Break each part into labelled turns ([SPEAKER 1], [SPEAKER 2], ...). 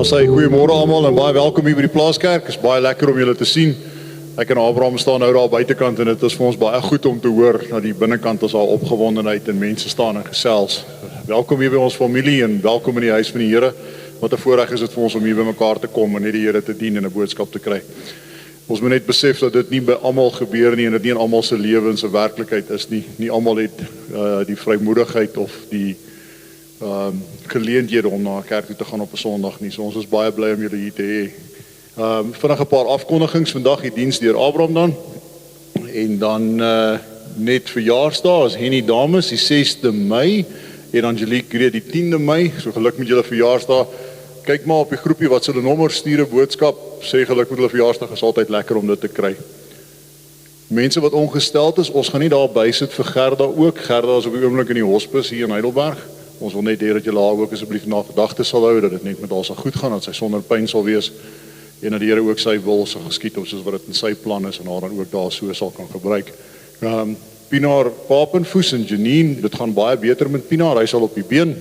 [SPEAKER 1] Daar sê goeiemôre almal en baie welkom hier by die Plaaskerk. Is baie lekker om julle te sien. Ek en Abraham staan nou daar buitekant en dit is vir ons baie goed om te hoor dat die binnekant is al opgewondenheid en mense staan en gesels. Welkom hier by ons familie en welkom in die huis van die Here. Wat 'n voorreg is dit vir ons om hier by mekaar te kom en net die Here te dien en 'n boodskap te kry. Ons moet net besef dat dit nie by almal gebeur nie en dit nie in almal se lewens 'n werklikheid is nie. Nie almal het die vrymoedigheid of die geleenthede om na 'n kerk toe te gaan op 'n Sondag nie. So ons is baie bly om julle hier te hê. Vinnig 'n paar afkondigings vandag, die diens deur Abraham dan. En dan net verjaarsdae is Henny Dames die 6de Mei en Angelique Greet die 10de Mei. So geluk met julle verjaarsdae. Kyk maar op die groepie wat hulle nommer stuur 'n boodskap, sê geluk met hulle verjaarsdag, is altyd lekker om dit te kry. Mense wat ongesteld is, ons gaan nie daar by sit vir Gerda ook. Gerda is op die oomblik in die hospis hier in Heidelberg. Ons wil net hê dat julle haar ook asseblief na gedagte sal hou, dat dit net met haar sal goed gaan, dat sy sonder pyn sal wees en dat die Here ook sy wil sal geskied op soos wat dit in sy plan is en haar dan ook daar so sal kan gebruik. Pinaar Papenfoes en Janine, dit gaan baie beter met Pinaar, hy sal op die been.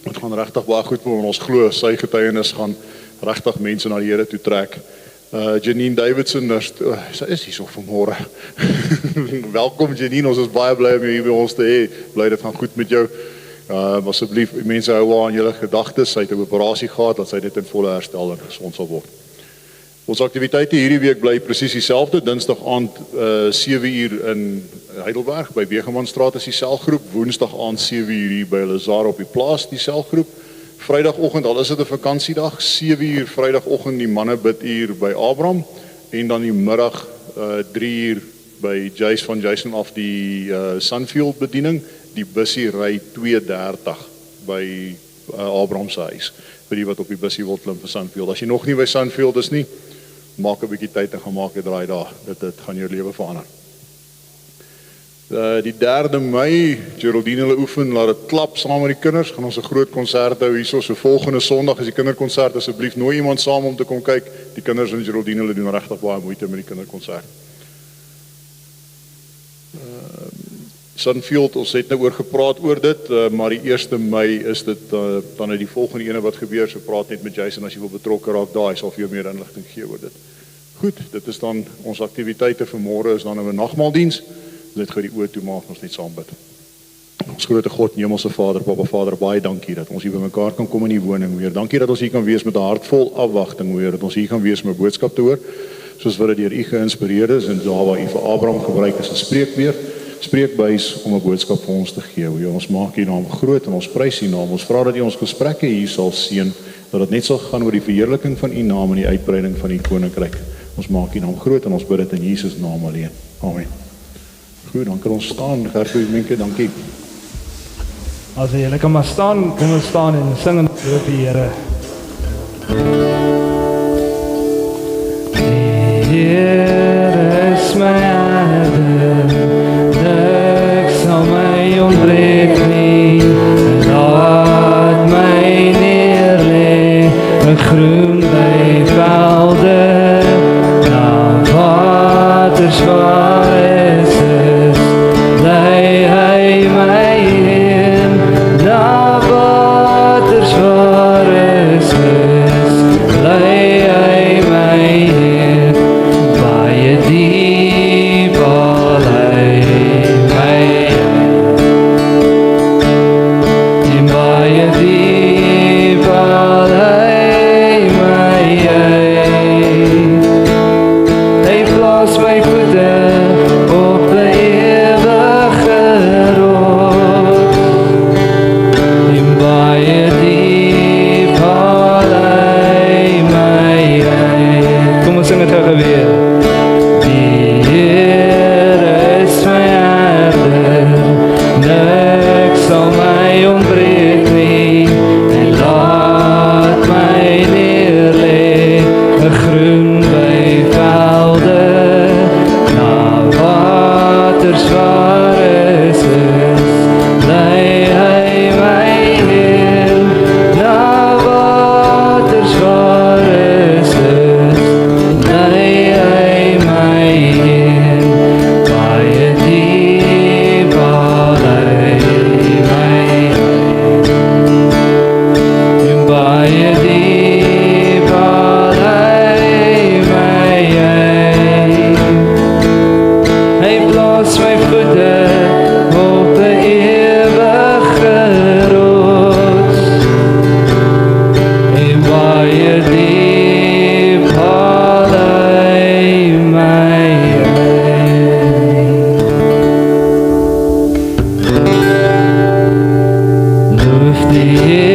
[SPEAKER 1] Dit gaan regtig baie goed met ons glo, sy getuienis gaan regtig mense na die Here toe trek. Janine Davidson, sy is hier so vanmôre. Welkom Janine, ons is baie bly om jou hier by ons te hê. Bly dit gaan goed met jou. Asseblief, mense hou aan julle gedagtes, sy het 'n operasie gehad, dat sy dit in volle herstel en gesond sal word. Ons aktiwiteite hierdie week bly presies dieselfde. Dinsdag aand 7uur in Heidelberg by Wegemanstraat is die selgroep. Woensdag aand 7uur hier by Lazar op die plaas die selgroep. Vrydagoggend, al is dit 'n vakansiedag, 7uur Vrydagoggend die manne biduur by Abraham en dan die middag 3uur by Jace van Jason af die Sunfield bediening. Die bussie ry 2:30 by Abraham se huis. Vir die wat op die bussie wil klim vir Sunfield. As jy nog nie by Sunfield is nie, maak 'n bietjie tyd en gaan maak 'n draai daar. Dit gaan jou lewe verander. Die 3de Mei, Geraldine hulle oefen, laat dit klap saam met die kinders. Gaan ons 'n groot konsert hou hierso. So volgende Sondag is die kinderkonsert. Asseblief nooi iemand saam om te kom kyk. Die kinders en Geraldine hulle doen regtig baie moeite met die kinderkonsert. Sunfield, ons het nou oor gepraat oor dit, maar die 1 Mei is dit dan die volgende ene wat gebeur, so praat net met Jason as jy wil betrokke raak daar, hy sal vir jou meer inligting gee oor dit. Goed, dit is dan ons aktiwiteite vir môre, is dan 'n nagmaaldiens, net gou die oë toe maak, ons net saam bid. Ons grote God, Hemelse Vader, Papa Vader, baie dankie dat ons hier by mekaar kan kom in die woning, Heer. Dankie dat ons hier kan wees met 'n hart vol afwagting, Heer, dat ons hier kan wees met 'n boodskap te hoor, soos wat dit deur U geïnspireer is, en daar waar U vir Abraham gebruik is, 'n spreekbuis om 'n boodskap vir ons te gee. Heer, ons maak U naam groot en ons prys U naam. Ons vra dat U ons gesprekke hier sal seën, dat dit net sal gaan oor die verheerliking van U naam en die uitbreiding van U koninkryk. Ons maak U naam groot en ons bid dit in Jesus naam alleen. Amen. Goed, dan kan ons staan. Gertrude Menke, dankie.
[SPEAKER 2] As julle kan maar staan, kom ons staan en sing en loof die Here. Die Here is my herder, ek sal my ontbreek nie, en laat my neerlê, in groen by velde, na waters waar is, lei hy my heen, na waters waar is, lei hy my heen, baie diep al hy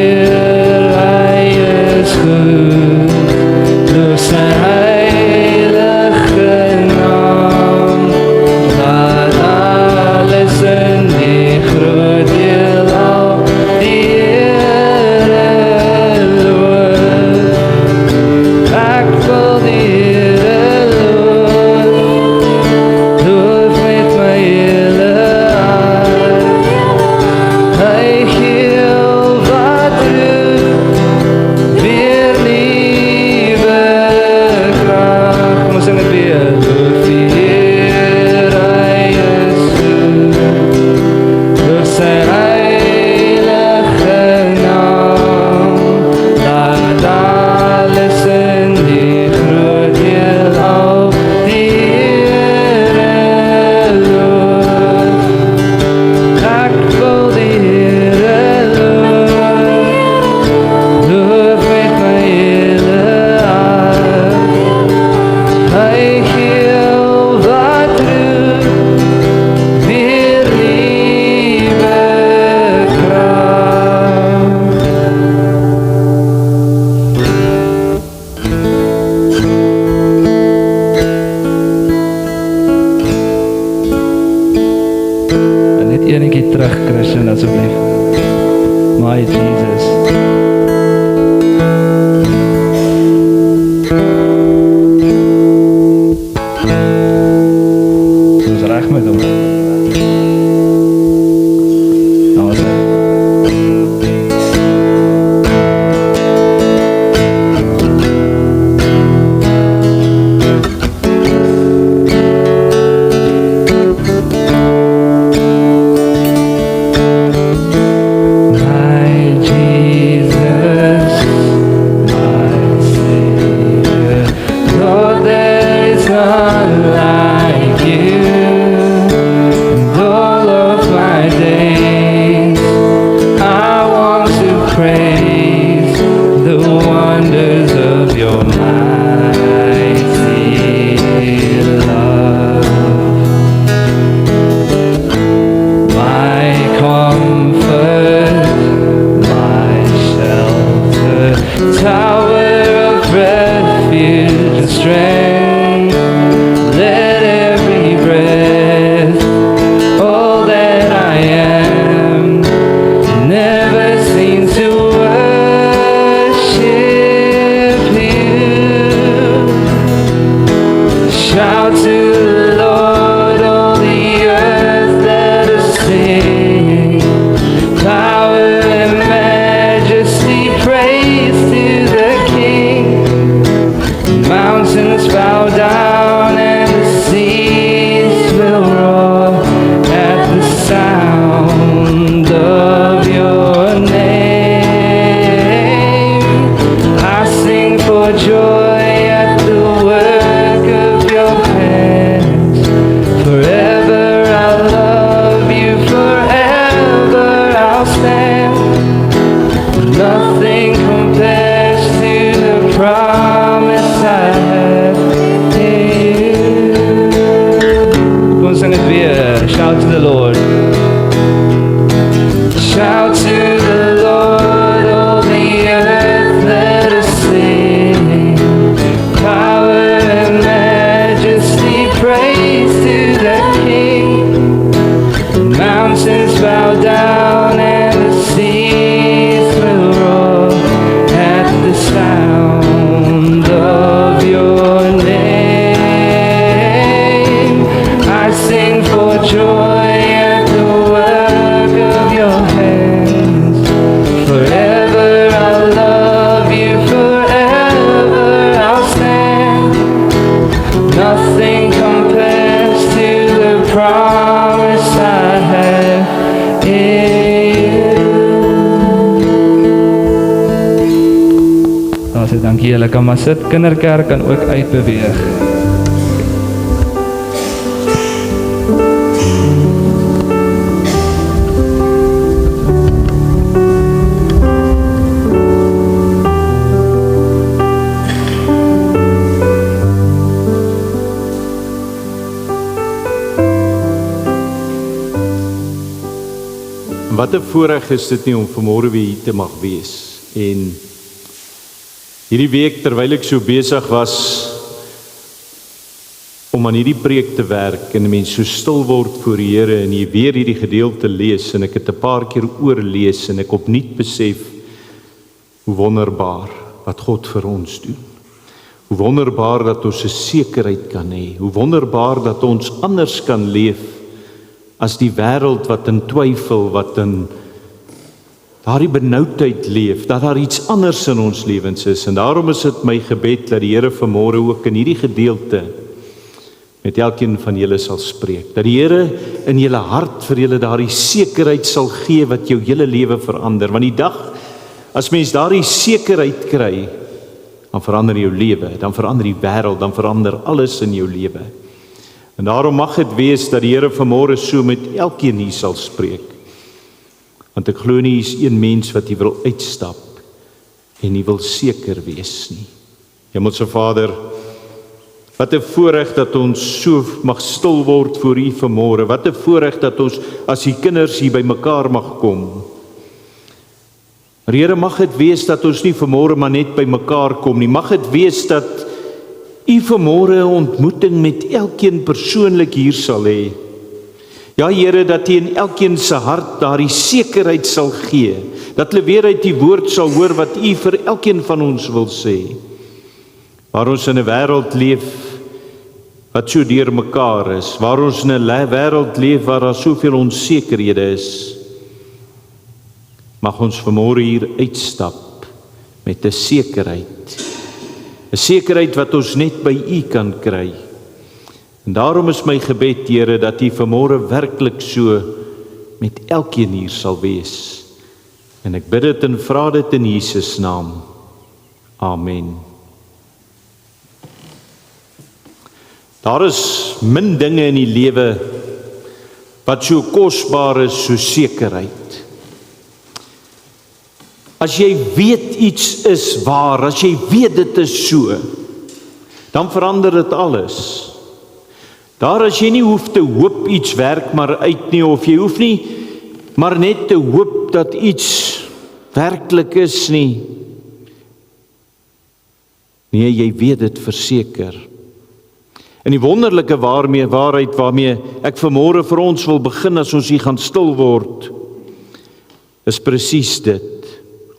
[SPEAKER 2] Heer, Hy is goed, loof sy heilige naam. Laat alles in die groot heelal die Here loof. Ek wil die Here loof met my hele hart. Hy gee wat roep, weer nuwe krag. Kom ons sing dit weer. Loof die Heer, Hy is goed, loof sy heilige naam. Laat alles in die groot heelal die Here loof. Ek wil die Here loof met my hele hart. Hy gee wat roep, weer nuwe krag. En net enetjie terug, Christian, asseblief. My Jesus. Dis reg met hom. Nou is hy. My Jesus, my Savior, Lord, there is none like you. And all of my days, I want to praise the wonders of your mighty love. My comfort, my shelter, tower of refuge and strength. Let every breath, all that I am, never seem to worship you. Shout to the Lord, all the earth, let us sing. Power and majesty, praise to the King. Mountains bow down and the seas will roar at the sound of your name. I sing for joy at the work of your hands. Forever I'll love you, forever I'll stand. Nothing compares to the promise I have in you. Kom ons sing dit weer. Shout to the Lord. Shout to the Lord, all the earth, let us sing. Power and majesty, praise to the King. Mountains bow down and the seas will roar at the sound of your name. I sing for joy at the work of your hands. Forever I'll love you, forever I'll stand. Nothing compares to the promise I have in you. Daar sê dankie, julle kan maar sit. Kinderkerk kan ook uitbeweeg.
[SPEAKER 3] Wat 'n voorreg is dit nie om vanmôre weer hier te mag wees. En hierdie week terwyl ek so besig was om aan hierdie preek te werk en 'n mens so stil word voor die Here en jy weer hierdie gedeelte lees en ek het 'n paar keer oorlees en ek opnuut besef hoe wonderbaar wat God vir ons doen. Hoe wonderbaar dat ons 'n sekerheid kan hê. Hoe wonderbaar dat ons anders kan leef as die wêreld wat in twyfel, wat in daardie benoudheid leef, dat daar iets anders in ons lewens is. En daarom is dit my gebed dat die Here vanmôre ook in hierdie gedeelte met elkeen van julle sal spreek. Dat die Here in julle hart vir julle daardie sekerheid sal gee wat jou hele lewe verander. Want die dag as mens daardie sekerheid kry, dan verander jou lewe, dan verander die wêreld, dan verander alles in jou lewe. En daarom mag dit wees dat die Here vanmôre so met elkeen hier sal spreek. Want ek glo nie is een mens wat hy wil uitstap en hy wil seker wees nie. Hemelse Vader, wat 'n voorreg dat ons so mag stil word voor U vanmôre. Wat 'n voorreg dat ons as U kinders hier bymekaar mag kom. Maar Here, mag dit wees dat ons nie vanmôre maar net bymekaar kom nie. Mag dit wees dat U vanmôre 'n ontmoeting met elkeen persoonlik hier sal hê. Ja Here, dat U in elkeen se hart daardie sekerheid sal gee, dat hulle weer uit die woord sal hoor wat U vir elkeen van ons wil sê. Waar ons in 'n wêreld leef wat so deurmekaar is, waar ons in 'n wêreld leef waar daar soveel onsekerhede is, mag ons vanmôre hier uitstap met 'n sekerheid wat ons net by U kan kry. En daarom is my gebed, Here, dat U vanmôre werklik so met elkeen hier sal wees. En ek bid dit en vra dit in Jesus naam. Amen. Daar is min dinge in die lewe wat so kosbaar is so sekerheid. As jy weet iets is waar, as jy weet dit is so, dan verander dit alles. Daar as jy nie hoef te hoop iets werk maar uit nie, of jy hoef nie maar net te hoop dat iets werklik is nie. Nee, jy weet dit verseker. En die wonderlike waarheid waarmee ek vanmôre vir ons wil begin as ons hier gaan stil word, is presies dit.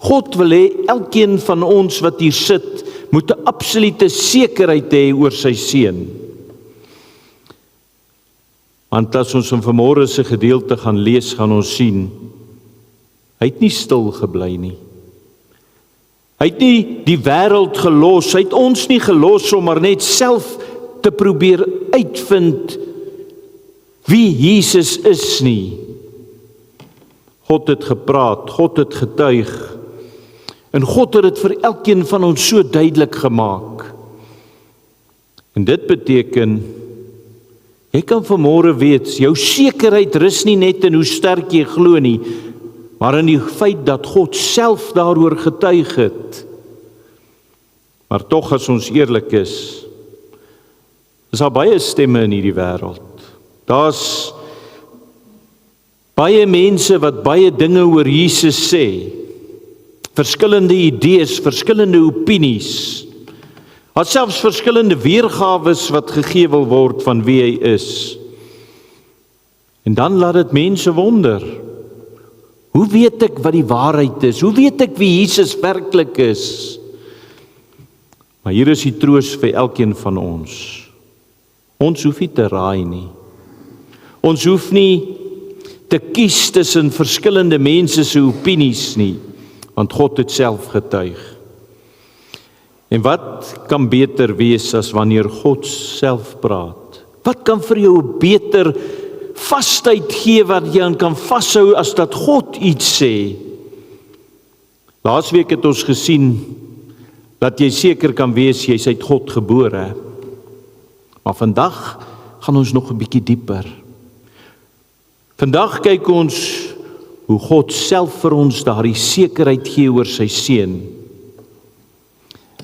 [SPEAKER 3] God wil hê elkeen van ons wat hier sit, moet 'n absolute sekerheid hê oor sy seun. Want as ons in vanmôre se gedeelte gaan lees, gaan ons sien, hy het nie stil gebly nie. Hy het nie die wêreld gelos, hy het ons nie gelos om maar net self te probeer uitvind wie Jesus is nie. God het gepraat, God het getuig, en God het dit vir elkeen van ons so duidelik gemaak. En dit beteken, jy kan vanmôre weet, jou sekerheid rus nie net in hoe sterk jy glo nie, maar in die feit dat God self daaroor getuig het. Maar tog, as ons eerlik is daar baie stemme in hierdie wêreld. Daar's baie mense wat baie dinge oor Jesus sê. Verskillende idees, verskillende opinies. Daar selfs verskillende weergawes wat gegee wil word van wie hy is. En dan laat dit mense wonder. Hoe weet ek wat die waarheid is? Hoe weet ek wie Jesus werklik is? Maar hier is die troos vir elkeen van ons. Ons hoef nie te raai nie. Ons hoef nie te kies tussen verskillende mense se opinies nie, want God het self getuig. En wat kan beter wees as wanneer God self praat? Wat kan vir jou beter vasheid gee wat jy aan kan vashou as dat God iets sê? Laasweek het ons gesien dat jy seker kan wees jy's uit God gebore. Maar vandag gaan ons nog 'n bietjie dieper. Vandag kyk ons hoe God self vir ons daardie sekerheid gee oor sy seun.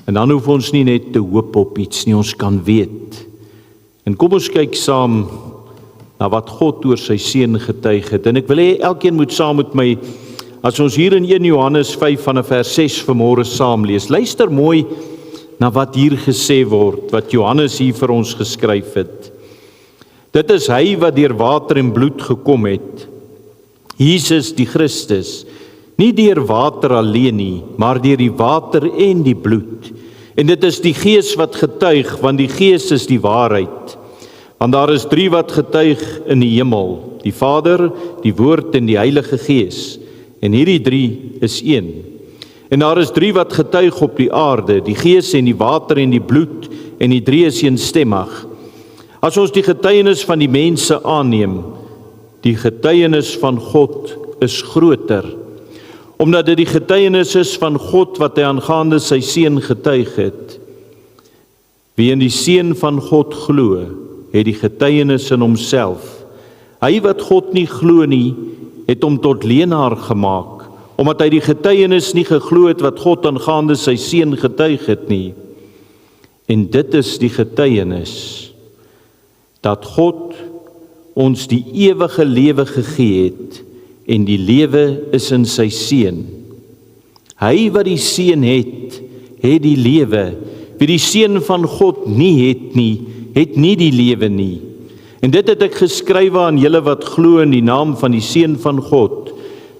[SPEAKER 3] En dan hoef ons nie net te hoop op iets nie, ons kan weet. En kom ons kyk saam na wat God oor sy seun getuig het. En ek wil hê elkeen moet saam met my, as ons hier in 1 Johannes 5 vanaf vers 6 vanmôre saam lees, luister mooi na wat hier gesê word, wat Johannes hier vir ons geskryf het. Dit is hy wat deur water en bloed gekom het, Jesus die Christus, nie deur water alleen nie, maar deur die water en die bloed. En dit is die Gees wat getuig, want die Gees is die waarheid. Want daar is 3 wat getuig in die hemel, die Vader, die Woord en die Heilige Gees. En hierdie 3 is een. En daar is 3 wat getuig op die aarde, die Gees en die water en die bloed, en die 3 is eensstemmig. As ons die getuienis van die mense aanneem, die getuienis van God is groter, omdat dit die getuienis is van God wat hy aangaande sy seun getuig het. Wie in die seun van God glo, het die getuienis in homself. Hy wat God nie glo nie, het hom tot leenaar gemaak, omdat hy die getuienis nie geglo het wat God aangaande sy seun getuig het nie. En dit is die getuienis, dat God ons die ewige lewe gegee het, en die lewe is in sy seun. Hy wat die seun het die lewe. Wie die seun van God nie het nie die lewe nie. En dit het ek geskrywe aan julle wat glo in die naam van die seun van God,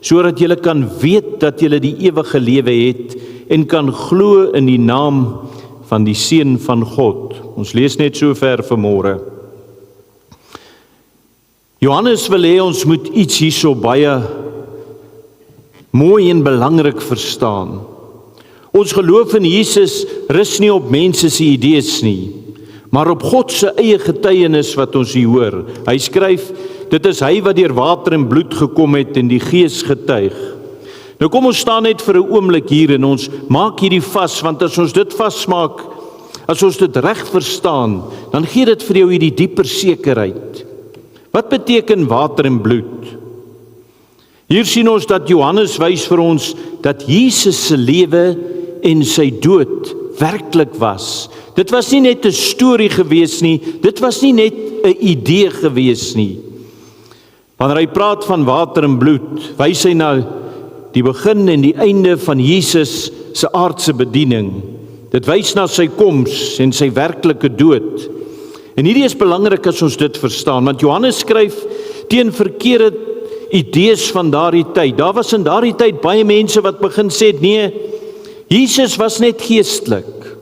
[SPEAKER 3] sodat julle kan weet dat julle die ewige lewe het, en kan glo in die naam van die seun van God. Ons lees net so ver vanmôre. Johannes wil hê ons moet iets hierso baie mooi en belangrik verstaan. Ons geloof in Jesus rus nie op mense se idees nie, maar op God se eie getuienis wat ons hier hoor. Hy skryf, dit is hy wat deur water en bloed gekom het en die Gees getuig. Nou kom ons staan net vir 'n oomblik hier en ons maak hierdie vas, want as ons dit vasmaak, as ons dit reg verstaan, dan gee dit vir jou hierdie dieper sekerheid. Wat beteken water en bloed? Hier sien ons dat Johannes wys vir ons dat Jesus se lewe en sy dood werklik was. Dit was nie net 'n storie gewees nie, dit was nie net 'n idee gewees nie. Wanneer hy praat van water en bloed, wys hy na die begin en die einde van Jesus se aardse bediening. Dit wys na sy koms en sy werklike dood. En hierdie is belangrik as ons dit verstaan, want Johannes skryf teen verkeerde idees van daardie tyd. Daar was in daardie tyd baie mense wat begin sê, nee, Jesus was net geestelik.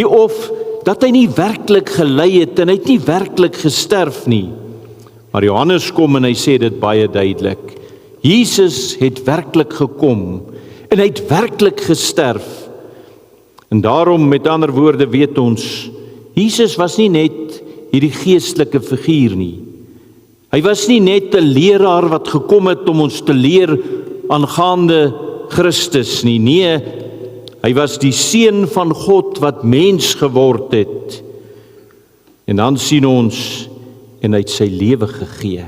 [SPEAKER 3] Of dat hy nie werklik gelei het en hy het nie werklik gesterf nie. Maar Johannes kom en hy sê dit baie duidelik. Jesus het werklik gekom en hy het werklik gesterf. En daarom, met ander woorde, weet ons, Jesus was nie net hierdie geestelike figuur nie. Hy was nie net 'n leraar wat gekom het om ons te leer aangaande Christus nie. Nee, hy was die seun van God wat mens geword het. En dan sien ons, en hy het sy lewe gegee.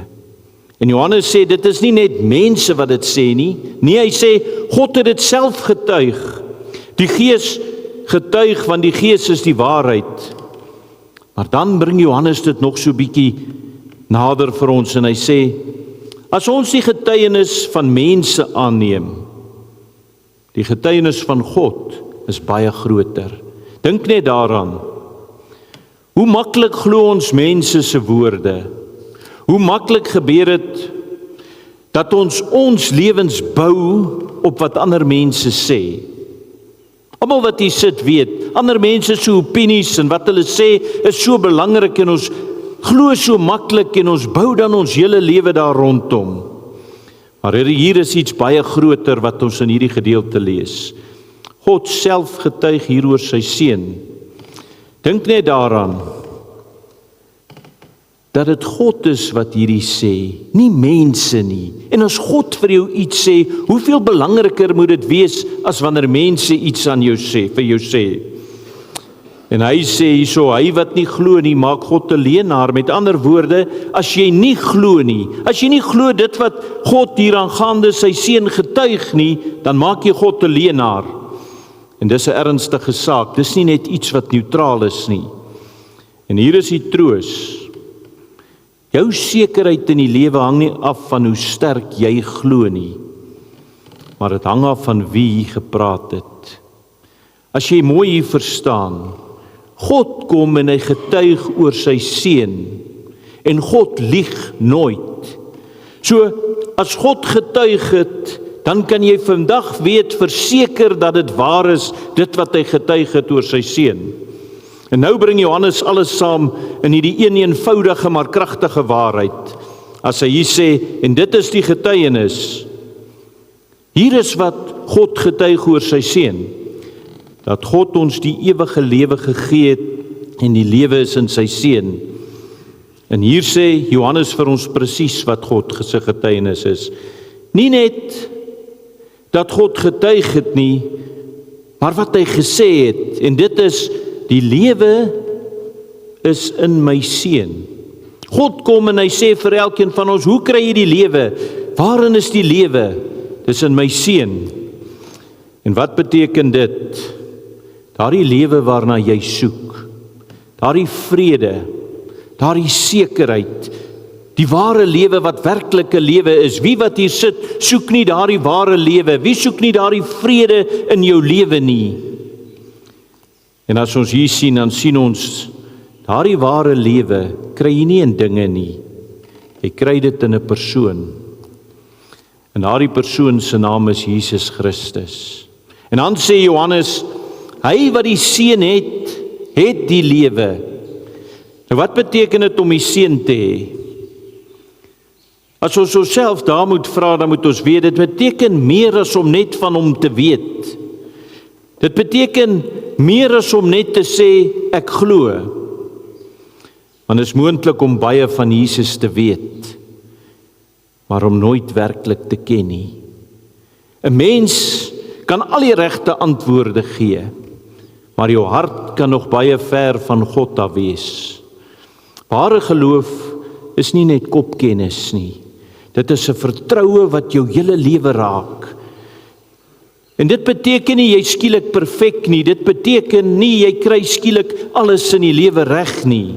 [SPEAKER 3] En Johannes sê, dit is nie net mense wat dit sê nie. Nee, hy sê, God het dit self getuig. Die Gees getuig, want die Gees is die waarheid. Maar dan bring Johannes dit nog so bietjie nader vir ons en hy sê, as ons die getuienis van mense aanneem, die getuienis van God is baie groter. Dink net daaraan. Hoe maklik glo ons mense se woorde? Hoe maklik gebeur dit dat ons lewens bou op wat ander mense sê? Almal wat hier sit weet, ander mense se opinies en wat hulle sê is so belangrik en ons glo so maklik en ons bou dan ons hele lewe daar rondom. Maar hier is iets baie groter wat ons in hierdie gedeelte lees. God self getuig hier oor sy seun. Dink net daaraan, dat dit God is wat hierdie sê, nie mense nie. En as God vir jou iets sê, hoeveel belangriker moet dit wees as wanneer mense iets aan jou sê, vir jou sê. En hy sê hierso, hy wat nie glo nie, maak God 'n leenaar. Met ander woorde, as jy nie glo nie, as jy nie glo dit wat God hier aangaande sy seun getuig nie, dan maak jy God 'n leenaar. En dis 'n ernstige saak, dis nie net iets wat neutraal is nie. En hier is die troos. Jou sekerheid in die lewe hang nie af van hoe sterk jy glo nie, maar dit hang af van wie gepraat het. As jy mooi hier verstaan, God kom en hy getuig oor sy seun, en God lieg nooit. So, as God getuig het, dan kan jy vandag weet verseker dat dit waar is, dit wat hy getuig het oor sy seun. En nou bring Johannes alles saam in hierdie eenvoudige maar kragtige waarheid. As hy hier sê, en dit is die getuienis, hier is wat God getuig oor sy seun, dat God ons die ewige lewe gegee het, en die lewe is in sy seun. En hier sê Johannes vir ons presies wat God se getuienis is. Nie net dat God getuig het nie, maar wat hy gesê het, en dit is, die lewe is in my seun. God kom en hy sê vir elkeen van ons, hoe kry jy die lewe? Waarin is die lewe? Dis in my seun. En wat beteken dit? Daardie lewe waarna jy soek, daardie vrede, daardie sekerheid, die ware lewe wat werklike lewe is. Wie wat hier sit, soek nie daardie ware lewe. Wie soek nie daardie vrede in jou lewe nie? En as ons hier sien, dan sien ons, daardie ware lewe kry jy nie in dinge nie. Jy kry dit in 'n persoon. En daardie persoon se naam is Jesus Christus. En dan sê Johannes, hy wat die seun het, het die lewe. Nou wat beteken dit om die seun te hê? As ons onsself daar moet vra, dan moet ons weet, dit beteken meer as om net van hom te weet. Dit beteken meer as om net te sê, ek glo. Want dit is moontlik om baie van Jesus te weet, maar om nooit werklik te ken nie. 'n Mens kan al die regte antwoorde gee, maar jou hart kan nog baie ver van God af wees. Ware geloof is nie net kopkennis nie. Dit is 'n vertroue wat jou hele lewe raak. En dit beteken nie jy skielik perfek nie, dit beteken nie jy kry skielik alles in die lewe reg nie.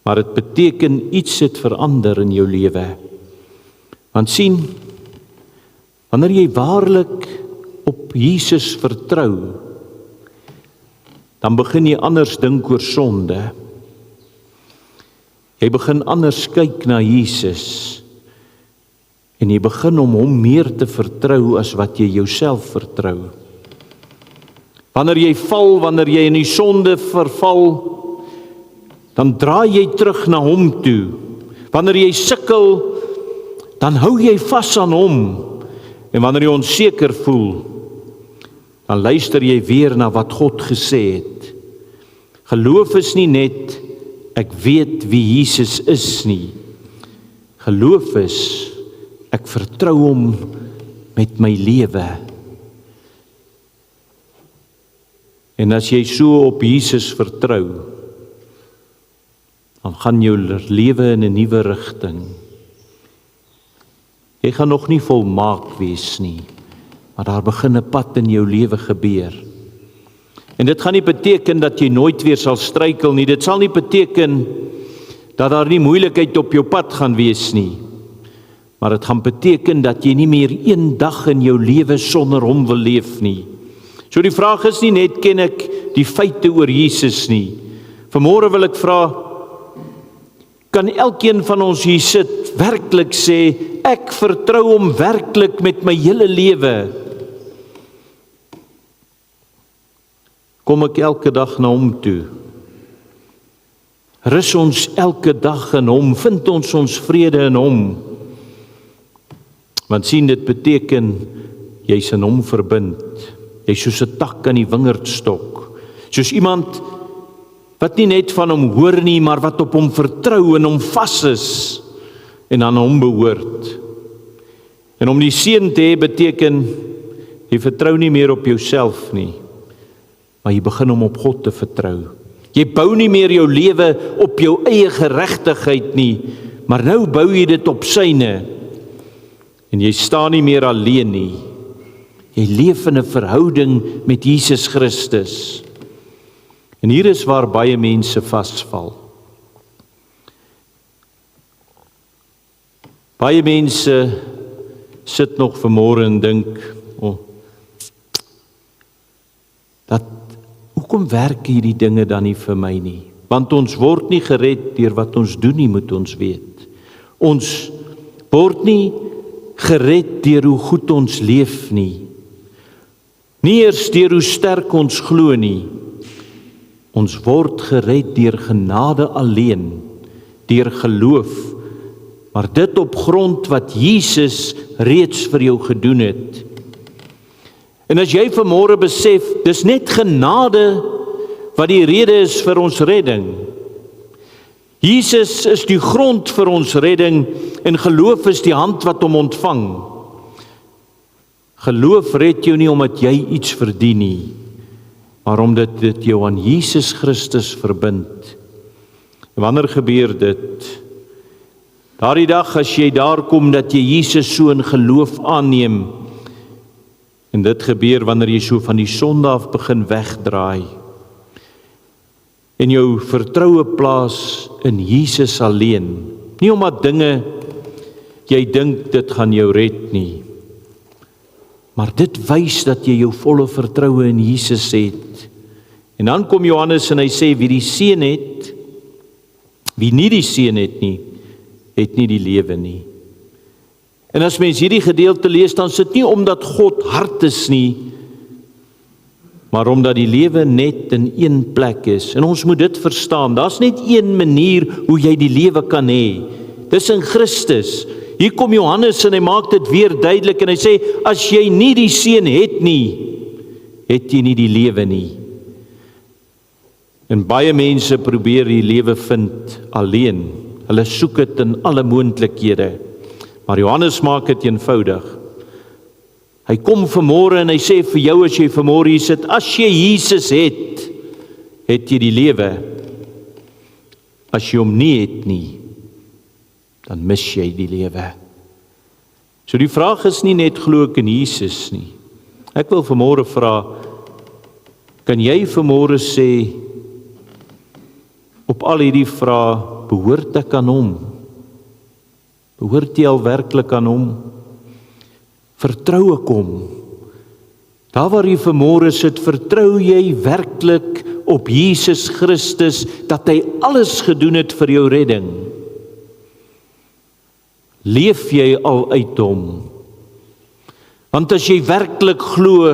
[SPEAKER 3] Maar dit beteken iets het verander in jou lewe. Want sien, wanneer jy waarlik op Jesus vertrou, dan begin jy anders dink oor sonde. Jy begin anders kyk na Jesus, en jy begin om hom meer te vertrou as wat jy jouself vertrou. Wanneer jy val, wanneer jy in die sonde verval, dan draai jy terug na hom toe. Wanneer jy sukkel, dan hou jy vas aan hom. En wanneer jy onseker voel, dan luister jy weer na wat God gesê het. Geloof is nie net, ek weet wie Jesus is nie. Geloof is, ek vertrou hom met my lewe. En as jy so op Jesus vertrou, dan gaan jou lewe in 'n nuwe rigting. Jy gaan nog nie volmaak wees nie, maar daar begin 'n pad in jou lewe gebeur. En dit gaan nie beteken dat jy nooit weer sal struikel nie. Dit sal nie beteken dat daar nie moeilikheid op jou pad gaan wees nie. Maar dit gaan beteken dat jy nie meer een dag in jou lewe sonder hom wil leef nie. So die vraag is nie net, ken ek die feite oor Jesus nie. Vanmôre wil ek vra, kan elkeen van ons hier sit werklik sê, ek vertrou hom werklik met my hele lewe? Kom ek elke dag na hom toe? Rus ons elke dag in hom? Vind ons vrede in hom? Want sien, dit beteken, jy's in hom verbind. Jy's soos 'n tak aan die wingerdstok. Soos iemand wat nie net van hom hoor nie, maar wat op hom vertrou en hom vas is en aan hom behoort. En om die seun te hê beteken, jy vertrou nie meer op jouself nie, maar jy begin om op God te vertrou. Jy bou nie meer jou lewe op jou eie geregtigheid nie, maar nou bou jy dit op syne. En jy staan nie meer alleen nie. Jy leef in 'n verhouding met Jesus Christus. En hier is waar baie mense vasval. Baie mense sit nog vanmôre en dink, hoekom werk hierdie dinge dan nie vir my nie? Want ons word nie gered deur wat ons doen nie, moet ons weet. Ons word nie gered deur hoe goed ons leef nie. Nie eers deur hoe sterk ons glo nie. Ons word gered deur genade alleen, deur geloof, maar dit op grond wat Jesus reeds vir jou gedoen het. En as jy vanmôre besef, dis net genade wat die rede is vir ons redding. Jesus is die grond vir ons redding en geloof is die hand wat hom ontvang. Geloof red jou nie omdat jy iets verdien nie, maar omdat dit jou aan Jesus Christus verbind. En wanneer gebeur dit? Daardie dag as jy daar kom dat jy Jesus so in geloof aanneem, en dit gebeur wanneer jy so van die sonde af begin wegdraai, en jou vertroue plaas in Jesus alleen, nie omdat dinge jy dink dit gaan jou red nie, maar dit wys dat jy jou volle vertroue in Jesus het. En dan kom Johannes en hy sê, wie die Seun het, wie nie die Seun het nie die lewe nie. En as mens hierdie gedeelte lees, dan is dit nie omdat God hard is nie, maar omdat die lewe net in een plek is. En ons moet dit verstaan, daar's net een manier hoe jy die lewe kan hê. Dis in Christus. Hier kom Johannes en hy maak dit weer duidelik en hy sê, as jy nie die Seun het nie, het jy nie die lewe nie. En baie mense probeer die lewe vind alleen. Hulle soek dit in alle moontlikhede. Maar Johannes maak dit eenvoudig. Hy kom vanmôre en hy sê vir jou as jy vanmôre hier sit, as jy Jesus het, het jy die lewe. As jy hom nie het nie, dan mis jy die lewe. So die vraag is nie net glo ek in Jesus nie. Ek wil vanmôre vra, kan jy vanmôre sê, op al hierdie vrae, behoort ek aan hom? Behoort jy al werklik aan hom? Vertrou ek hom? Daar waar jy vanmôre sit, vertrou jy werklik op Jesus Christus, dat hy alles gedoen het vir jou redding? Leef jy al uit hom? Want as jy werklik glo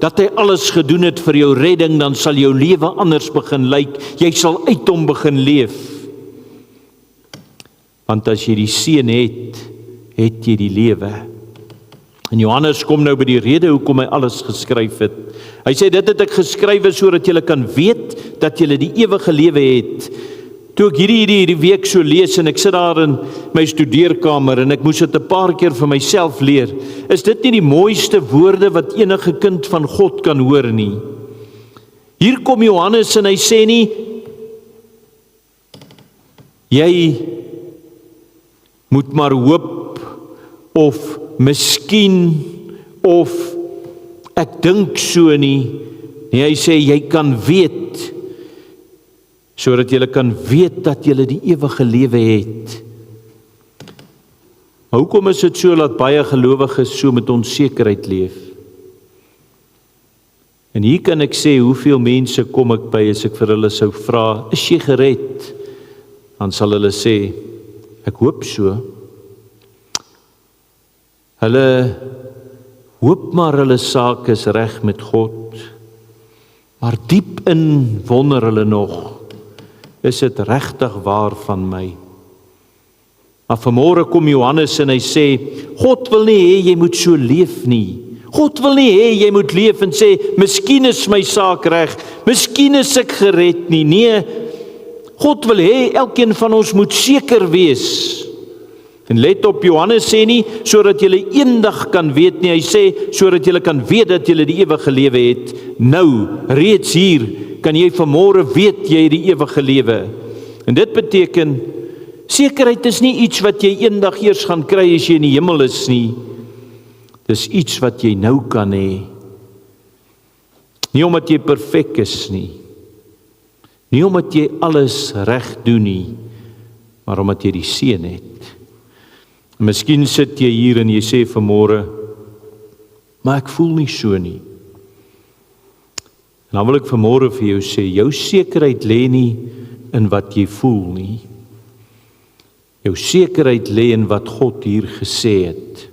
[SPEAKER 3] dat hy alles gedoen het vir jou redding, dan sal jou lewe anders begin lyk. Jy sal uit hom begin leef. Want as jy die Seun het, het jy die lewe. En Johannes kom nou by die rede hoekom hy alles geskryf het. Hy sê dit het ek geskrywe sodat julle kan weet dat julle die ewige lewe het. Toe ek hierdie week so lees en ek sit daar in my studeerkamer en ek moes dit 'n paar keer vir myself leer, is dit nie die mooiste woorde wat enige kind van God kan hoor nie. Hier kom Johannes en hy sê nie, jy moet maar hoop of miskien of ek dink so nie. Nee, hy sê jy kan weet, sodat jy kan weet dat jy die ewige lewe het. Maar hoekom is dit so dat baie gelowiges so met onsekerheid leef? En hier kan ek sê, hoeveel mense kom ek by as ek vir hulle sou vra, is jy gered? Dan sal hulle sê, ek hoop so. Hulle hoop maar hulle saak is reg met God, maar diep in wonder hulle nog, is dit regtig waar van my? Maar vanmôre kom Johannes en hy sê, God wil nie hê jy moet so leef nie. God wil nie hê jy moet leef en sê, miskien is my saak reg, miskien is ek gered nie. Nee, God wil hê elkeen van ons moet seker wees. En let op, Johannes sê nie, sodat jy eendag kan weet nie, hy sê, sodat jy kan weet dat jy die ewige lewe het. Nou, reeds hier, kan jy vanmôre weet jy die ewige lewe. En dit beteken, sekerheid is nie iets wat jy eendag eers gaan kry as jy in die hemel is nie. Dis iets wat jy nou kan hê. Nie omdat jy perfek is nie. Nie omdat jy alles reg doen nie, maar omdat jy die Seun het. Miskien sit jy hier en jy sê vanmôre, maar ek voel nie so nie. En dan wil ek vanmôre vir jou sê, jou sekerheid lê nie in wat jy voel nie. Jou sekerheid lê in wat God hier gesê het.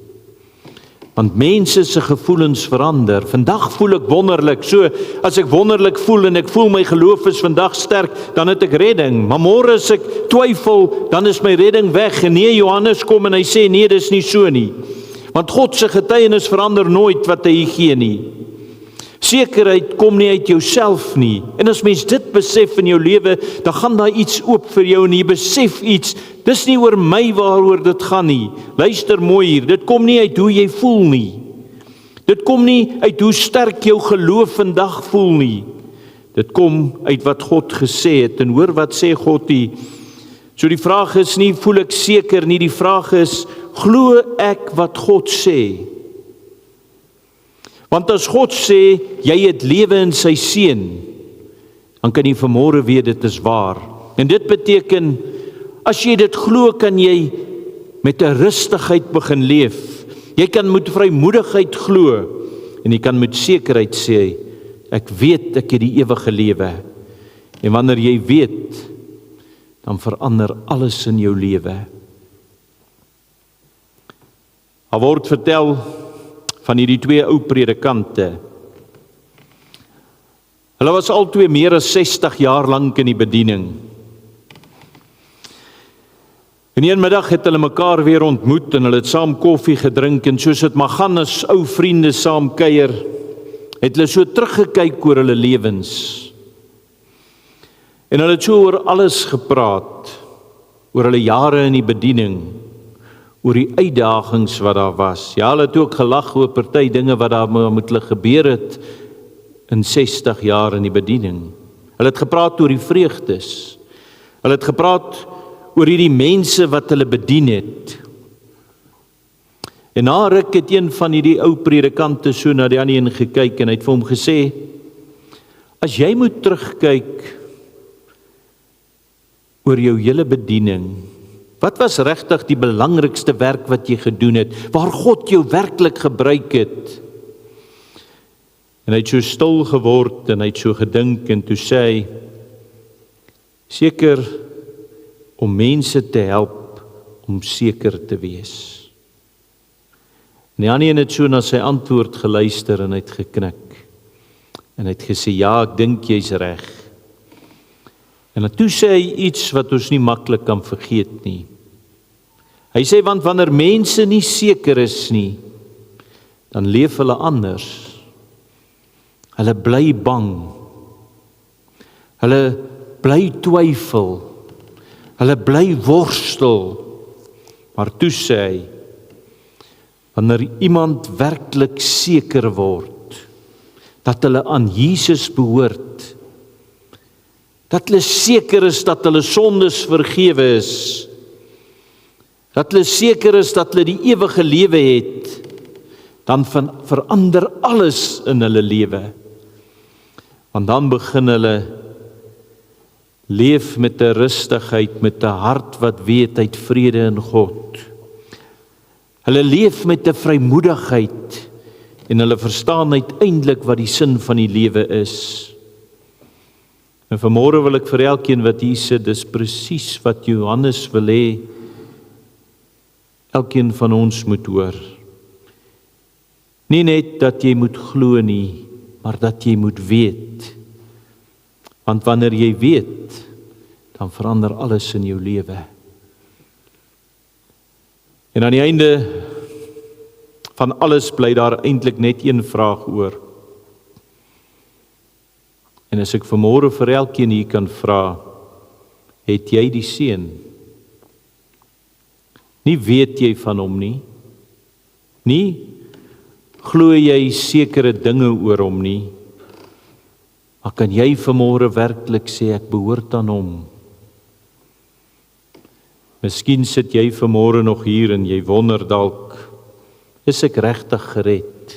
[SPEAKER 3] Want mense se gevoelens verander. Vandag voel ek wonderlik. So as ek wonderlik voel en ek voel my geloof is vandag sterk, dan het ek redding. Maar môre as ek twyfel, dan is my redding weg. En nee, Johannes kom en hy sê nee, dis nie so nie. Want God se getuienis verander nooit wat hy gee nie. Sekerheid kom nie uit jouself nie. En as mens dit besef in jou lewe, dan gaan daar iets oop vir jou en jy besef iets. Dis nie oor my waaroor dit gaan nie. Luister mooi hier, dit kom nie uit hoe jy voel nie. Dit kom nie uit hoe sterk jou geloof vandag voel nie. Dit kom uit wat God gesê het. En hoor wat sê God hier. So die vraag is nie, voel ek seker nie, die vraag is, glo ek wat God sê? Want as God sê, jy het lewe in sy seun, dan kan jy vanmôre weet dit is waar. En dit beteken, as jy dit glo, kan jy met 'n rustigheid begin leef. Jy kan met vrymoedigheid glo, en jy kan met sekerheid sê, ek weet ek het die ewige lewe. En wanneer jy weet, dan verander alles in jou lewe. Daar word vertel van hierdie twee ou predikante. Hulle was albei meer as 60 jaar lank in die bediening. En een middag het hulle mekaar weer ontmoet en hulle het saam koffie gedrink en soos dit maar gaan as ou vriende saam kuier, het hulle so teruggekyk oor hulle lewens. En hulle het so oor alles gepraat, oor hulle jare in die bediening, oor die uitdagings wat daar was. Ja, hulle het ook gelag oor party dinge wat daar met hulle gebeur het in 60 jaar in die bediening. Hulle het gepraat oor die vreugdes. Hulle het gepraat oor hierdie mense wat hulle bedien het. En na ruk het een van hierdie ou predikante so na die ander een gekyk en hy het vir hom gesê, as jy moet terugkyk oor jou hele bediening, wat was regtig die belangrikste werk wat jy gedoen het, waar God jou werklik gebruik het? En hy het so stil geword en hy het so gedink en toe sê hy, seker om mense te help om seker te wees. En die ander een het so na sy antwoord geluister en hy het geknik. En hy het gesê, ja, ek dink jy's reg. En toe sê hy iets wat ons nie maklik kan vergeet nie. Hy sê, want wanneer mense nie seker is nie, dan leef hulle anders. Hulle bly bang. Hulle bly twyfel. Hulle bly worstel. Maar toe sê hy, wanneer iemand werklik seker word, dat hulle aan Jesus behoort, dat hulle seker is dat hulle sondes vergewe is, dat hulle seker is dat hulle die ewige lewe het, dan verander alles in hulle lewe. Want dan begin hulle leef met 'n rustigheid, met 'n hart wat weet uit vrede in God. Hulle leef met 'n vrymoedigheid en hulle verstaan uiteindelik wat die sin van die lewe is. En vanmôre wil ek vir elkeen wat hier sit, dis presies wat Johannes wil hê elkeen van ons moet hoor. Nie net dat jy moet glo nie, maar dat jy moet weet. Want wanneer jy weet, dan verander alles in jou lewe. En aan die einde van alles bly daar eintlik net een vraag oor. En as ek vanmôre vir elkeen hier kan vra, het jy die seun? Nie weet jy van hom nie. Nie glo jy sekere dinge oor hom nie. Maar kan jy vanmôre werklik sê ek behoort aan hom? Miskien sit jy vanmôre nog hier en jy wonder dalk, is ek regtig gered?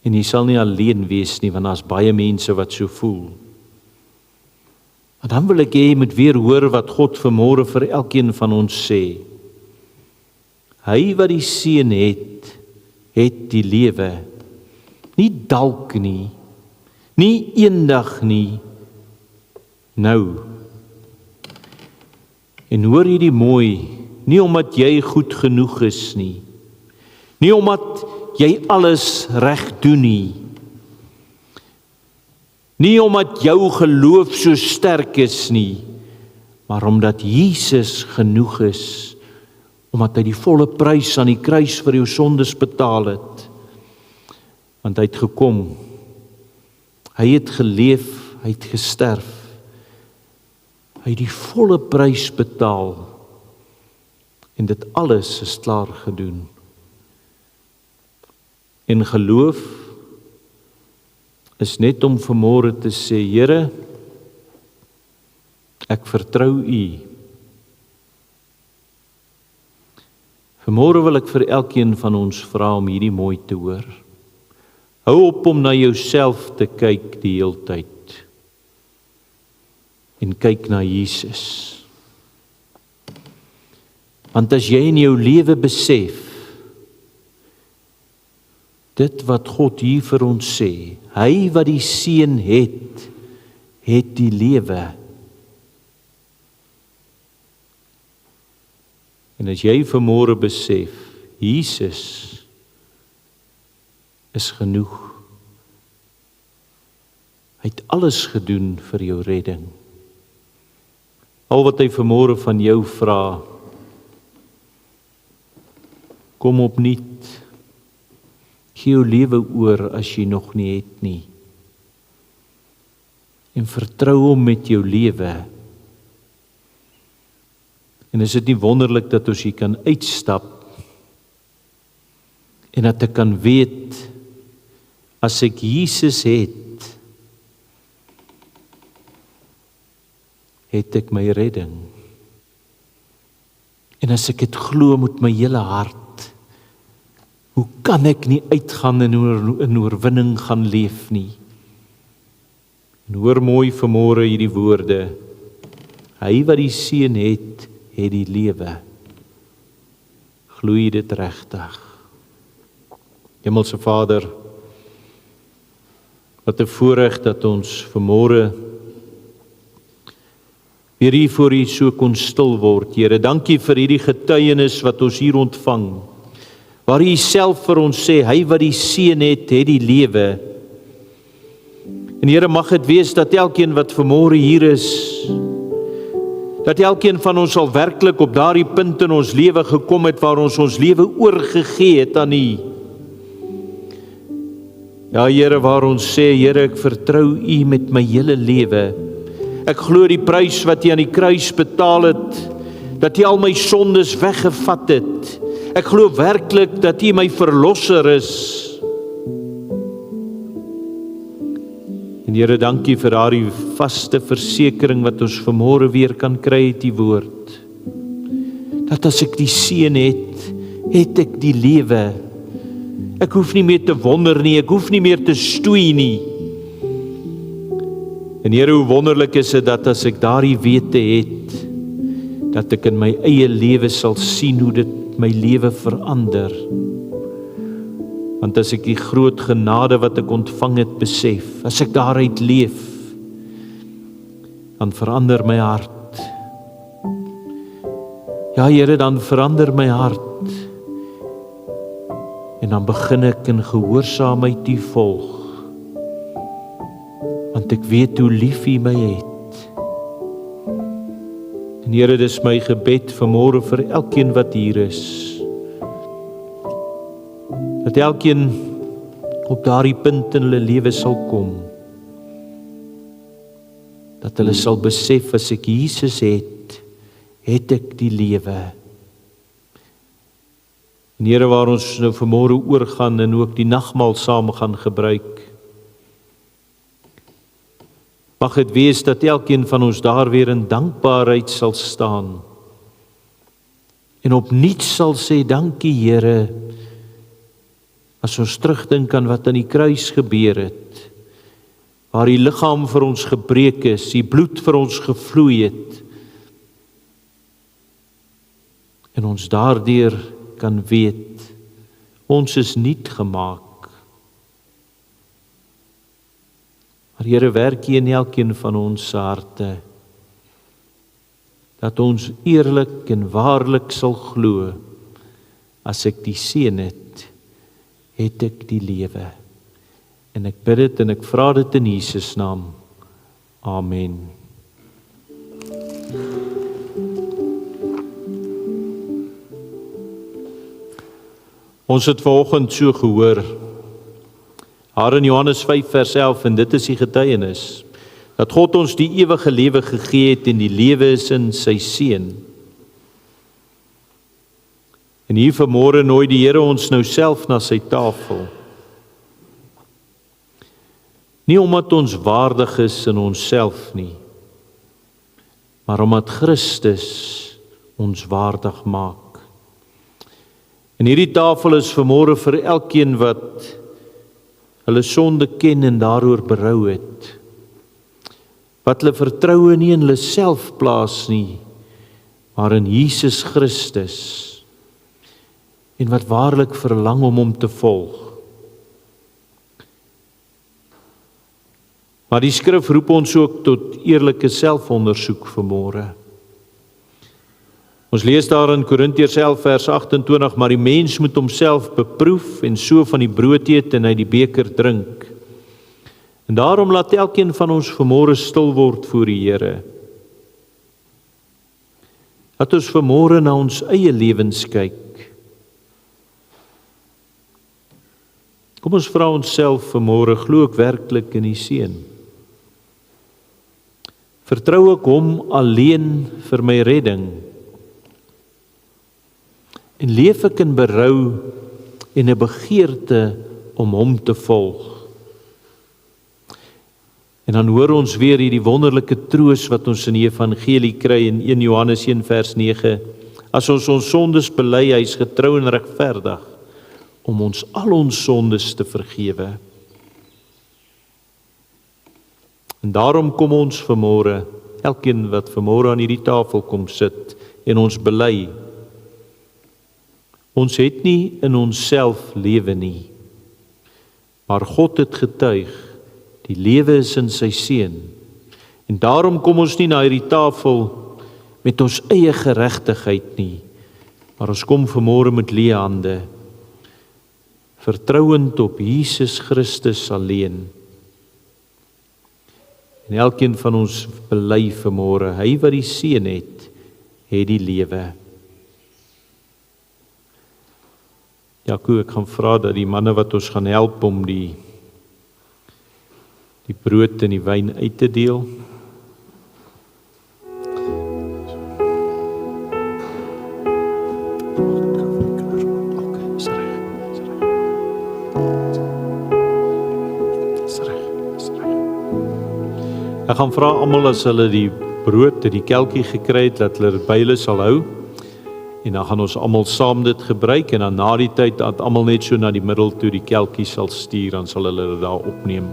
[SPEAKER 3] En jy sal nie alleen wees nie, want daar's baie mense wat so voel. Maar dan wil ek hê jy moet weer hoor wat God vanmôre vir elkeen van ons sê. Hy wat die Seun het, het die lewe. Nie dalk nie, nie eendag nie, nou. En hoor hierdie mooi, nie omdat jy goed genoeg is nie, nie omdat jy alles reg doen nie, nie omdat jou geloof so sterk is nie, maar omdat Jesus genoeg is, omdat hy die volle prys aan die kruis vir jou sondes betaal het. Want hy het gekom, hy het geleef, hy het gesterf, hy het die volle prys betaal, en dit alles is klaar gedoen. En geloof is net om vanmôre te sê, Here, ek vertrou U. Vanmôre wil ek vir elkeen van ons vra om hierdie mooi te hoor. Hou op om na jouself te kyk die heeltyd. En kyk na Jesus. Want as jy in jou lewe besef, dit wat God hier vir ons sê, hy wat die Seun het, het die lewe. En as jy vanmôre besef, Jesus is genoeg. Hy het alles gedoen vir jou redding. Al wat hy vanmôre van jou vra, kom opnuut, gee jou lewe oor as jy nog nie het nie. En vertrou hom met jou lewe. En is dit nie wonderlik dat ons hier kan uitstap en dat ek kan weet, as ek Jesus het, het ek my redding. En as ek dit glo met my hele hart, hoe kan ek nie uitgaan en in oorwinning gaan leef nie? En hoor mooi vanmôre hierdie woorde, hy wat die Seun het, het die lewe. Glo jy dit regtig? Hemelse Vader, wat 'n voorreg dat ons vanmôre weer hier voor U so kon stil word, Here. Dankie vir hierdie getuienis wat ons hier ontvang, waar U self vir ons sê, hy wat die Seun het, het die lewe. En Here, mag dit wees dat elkeen wat vanmôre hier is, dat elkeen van ons al werklik op daardie punt in ons lewe gekom het, waar ons lewe oorgegee het aan U. Ja, Here, waar ons sê, Here, ek vertrou U met my hele lewe. Ek glo die prys wat U aan die kruis betaal het, dat U al my sondes weggevat het. Ek glo werklik dat U my verlosser is. En Here, dankie vir daardie vaste versekering wat ons vanmôre weer kan kry uit U woord. Dat as ek die Seun het, het ek die lewe. Ek hoef nie meer te wonder nie, ek hoef nie meer te stoei nie. En Here, hoe wonderlik is dit dat as ek daardie wete het, dat ek in my eie lewe sal sien hoe dit my lewe verander. Want as ek die groot genade wat ek ontvang het besef, as ek daaruit leef, dan verander my hart. Ja, Here, dan verander my hart. En dan begin ek in gehoorsaamheid U volg. Want ek weet hoe lief U my het. En Here, dis my gebed vanmôre vir elkeen wat hier is. Dat elkeen op daardie punt in hulle lewe sal kom. Dat hulle sal besef, as ek Jesus het, het ek die lewe. En Here, waar ons nou vanmôre oorgaan en ook die nagmaal saam gaan gebruik, mag dit wees dat elkeen van ons daar weer in dankbaarheid sal staan en opnuut sal sê, dankie Here, as ons terugdink aan wat aan die kruis gebeur het, waar die liggaam vir ons gebreek is, die bloed vir ons gevloei het, en ons daardeur kan weet, ons is niet gemaak. Maar Here, werk hier in elkeen van ons harte, dat ons eerlik en waarlik sal glo, as ek die seën het ek die lewe. En ek bid dit en ek vra dit in Jesus naam. Amen. Ons het vanoggend so gehoor, daar in Johannes 5 vers 11, en dit is die getuienis, dat God ons die ewige lewe gegee het en die lewe is in sy seun. En hier vanmôre nooi die Here ons nou self na sy tafel. Nie omdat ons waardig is in onsself nie, maar omdat Christus ons waardig maak. En hierdie tafel is vanmôre vir elkeen wat hulle sonde ken en daaroor berou het. Wat hulle vertroue nie in hulle self plaas nie, maar in Jesus Christus. En wat waarlik verlang om hom te volg. Maar die skrif roep ons ook tot eerlike selfondersoek vanmôre. Ons lees daar in Korintiërs 11 vers 28, maar die mens moet homself beproef en so van die brood eet en uit die beker drink. En daarom laat elkeen van ons vanmôre stil word voor die Here. Laat ons vanmôre na ons eie lewens kyk. Kom ons vra onsself vanmôre, glo ek werklik in die seën? Vertrou ek hom alleen vir my redding? En leef ek in berou en 'n begeerte om hom te volg? En dan hoor ons weer hierdie wonderlike troos wat ons in die evangelie kry in 1 Johannes 1 vers 9. As ons ons sondes bely, hy is getrou en regverdig om ons al ons sondes te vergewe. En daarom kom ons vanmôre, elkeen wat vanmôre aan hierdie tafel kom sit en ons bely. Ons het nie in onsself lewe nie, maar God het getuig, die lewe is in sy seun. En daarom kom ons nie na hierdie tafel met ons eie geregtigheid nie, maar ons kom vanmôre met leë hande, vertrouend op Jesus Christus alleen. En elkeen van ons bely vanmôre, hy wat die seën het die lewe. Jaco, ek gaan vra dat die manne wat ons gaan help om die brood en die wyn uit te deel. Ek gaan vra almal as hulle die brood en die kelkie gekry het, dat hulle dit by hulle sal hou. En dan gaan ons almal saam dit gebruik en dan na die tyd dat almal net so na die middel toe die kelkie sal stuur, dan sal hulle dit daar opneem.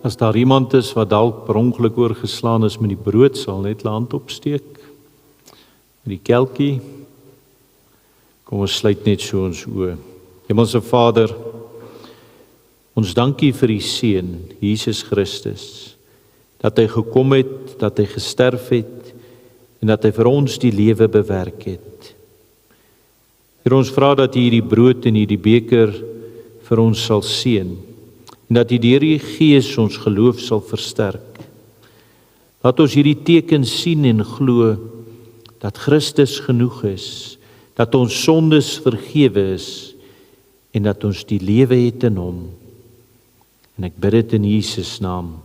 [SPEAKER 3] As daar iemand is wat dalk per ongeluk oorgeslaan is met die brood, sal net hulle hand opsteek. Met die kelkie. Kom ons sluit net so ons oë. Hemelse Vader, ons dankie vir die Seun, Jesus Christus, dat hy gekom het, dat hy gesterf het en dat hy vir ons die lewe bewerk het. Here, ons vra dat U hierdie brood en hierdie beker vir ons sal seën en dat U deur die Gees ons geloof sal versterk. Laat ons hierdie teken sien en glo dat Christus genoeg is, dat ons sondes vergewe is en dat ons die lewe het in Hom. En ek bid dit in Jesus naam.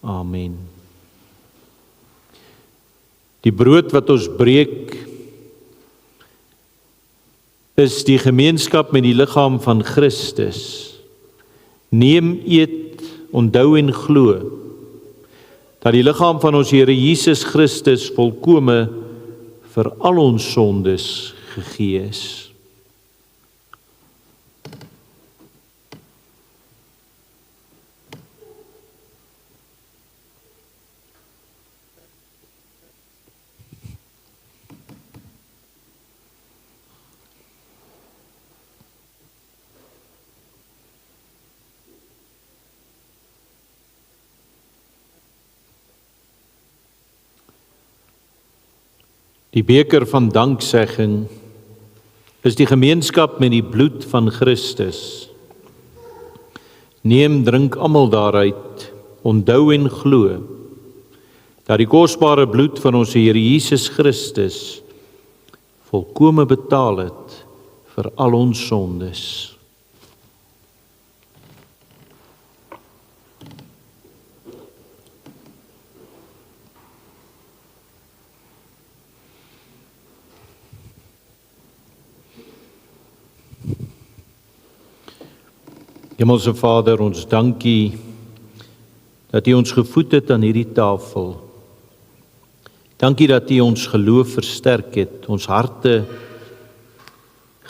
[SPEAKER 3] Amen. Die brood wat ons breek is die gemeenskap met die liggaam van Christus. Neem, eet, onthou en glo dat die liggaam van ons Here Jesus Christus volkome vir al ons sondes gegee is. Die beker van danksegging is die gemeenskap met die bloed van Christus. Neem, drink almal daaruit, onthou en glo dat die kosbare bloed van ons Here Jesus Christus volkome betaal het vir al ons sondes. Hemelse Vader, ons dankie dat U ons gevoed het aan hierdie tafel. Dankie dat U ons geloof versterk het, ons harte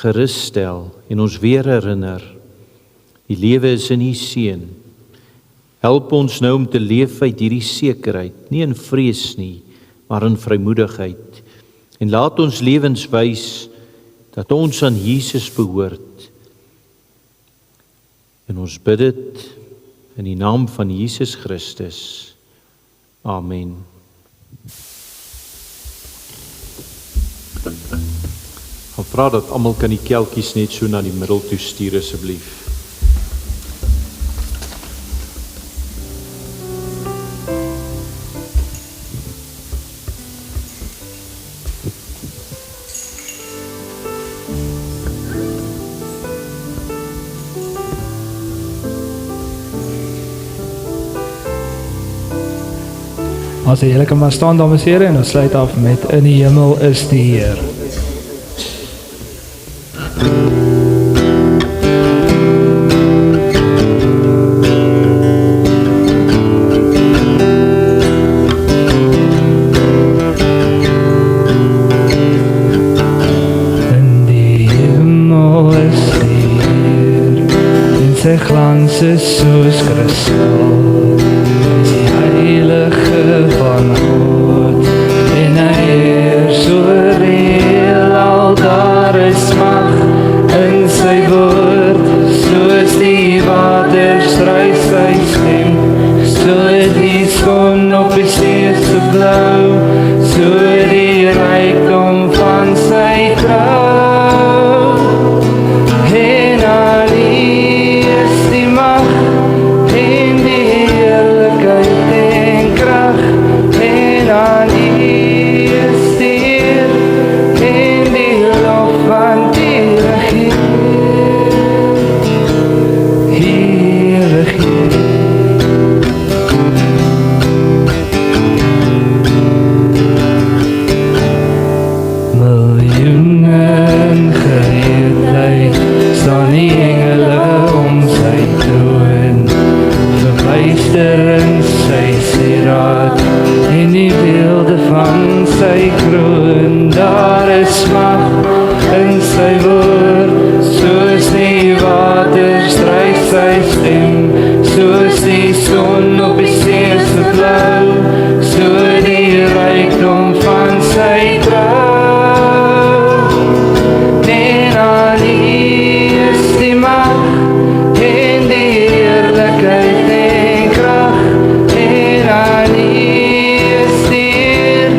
[SPEAKER 3] gerus stel en ons weer herinner. Die lewe is in U Seun. Help ons nou om te leef uit hierdie sekerheid, nie in vrees nie, maar in vrymoedigheid. En laat ons lewens wys dat ons aan Jesus behoort. En ons bid dit in die naam van Jesus Christus. Amen. Ek vra dat almal kan die kelkies net so na die middel toe stuur asseblief.
[SPEAKER 2] As jy kan maar staan, dames en heren, en ons sluit af met In die hemel is die Heer. In die hemel is die Heer, en sy glans is soos kristal. Heilige van God, en hy heers oor die heelal, daar is mag in sy woord, soos die waters ruis sy stem, so die son op die see so blou, so die rykdom van sy trou, en aan U is die mag, en die heerlikheid en krag, en aan U is die eer, en die lof van die regeer, regeer. Miljoene in gereedheid, staan die engele om sy troon, verwyster in sy sieraad, en die beelde van sy kroon, daar is is mag in sy woord, soos die water stryk sy stem, soos die son op die see se blou, so die rykdom van sy trou. En aan U is die mag en die heerlikheid en krag, en aan U is die eer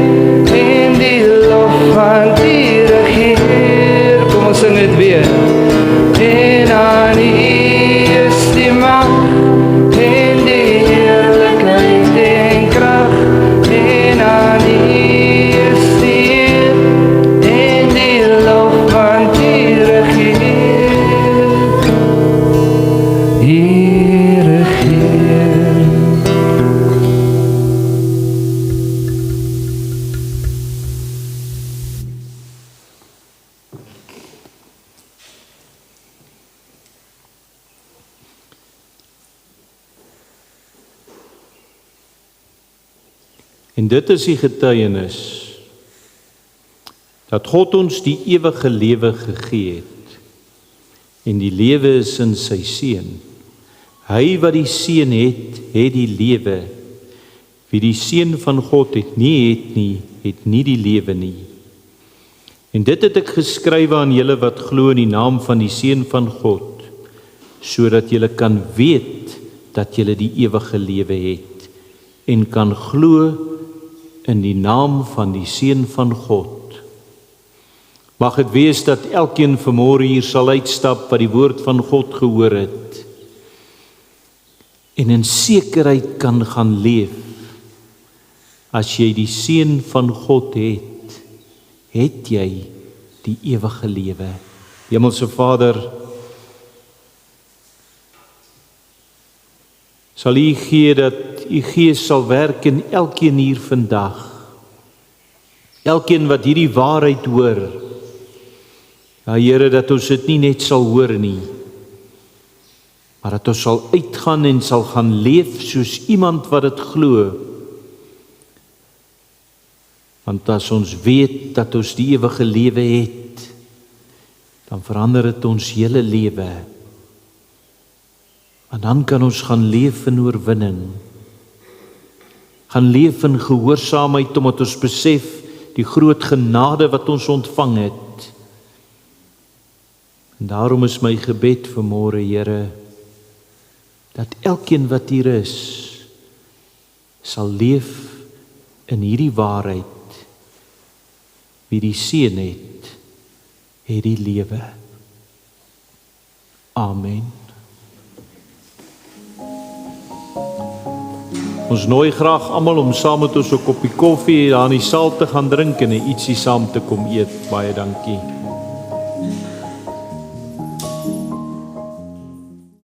[SPEAKER 2] en die lof van die regeer. Kom ons sing dit weer. En aan U is die mag en die heerlikheid en krag, en aan U is die eer en die lof van die regeer. U regeer.
[SPEAKER 3] En dit is die getuienis dat God ons die ewige lewe gegee het. En die lewe is in sy Seun. Hy wat die Seun het, het die lewe. Wie die Seun van God het nie die lewe nie. En dit het ek geskrywe aan julle wat glo in die naam van die Seun van God, sodat julle kan weet dat julle die ewige lewe het en kan glo in die naam van die Seun van God. Mag het wees dat elkeen vanmôre hier sal uitstap wat die woord van God gehoor het en in sekerheid kan gaan leef. As jy die Seun van God het, het jy die ewige lewe. Hemelse Vader, sal U gee dat U Gees sal werk in elkeen hier vandag. Elkeen wat hierdie waarheid hoor. Ja, Here, dat ons dit nie net sal hoor nie, maar dat ons sal uitgaan en sal gaan leef soos iemand wat dit glo. Want as ons weet dat ons die ewige lewe het, dan verander dit ons hele lewe. En dan kan ons gaan leef in oorwinning. Gaan leef in gehoorsaamheid, omdat ons besef die groot genade wat ons ontvang het. En daarom is my gebed vanmôre, Here, dat elkeen wat hier is, sal leef in hierdie waarheid. Wie die Seun het, het die lewe. Amen. Ons nooi graag almal om saam met ons 'n koppie koffie daar in die saal te gaan drink en 'n ietsie saam te kom eet. Baie dankie.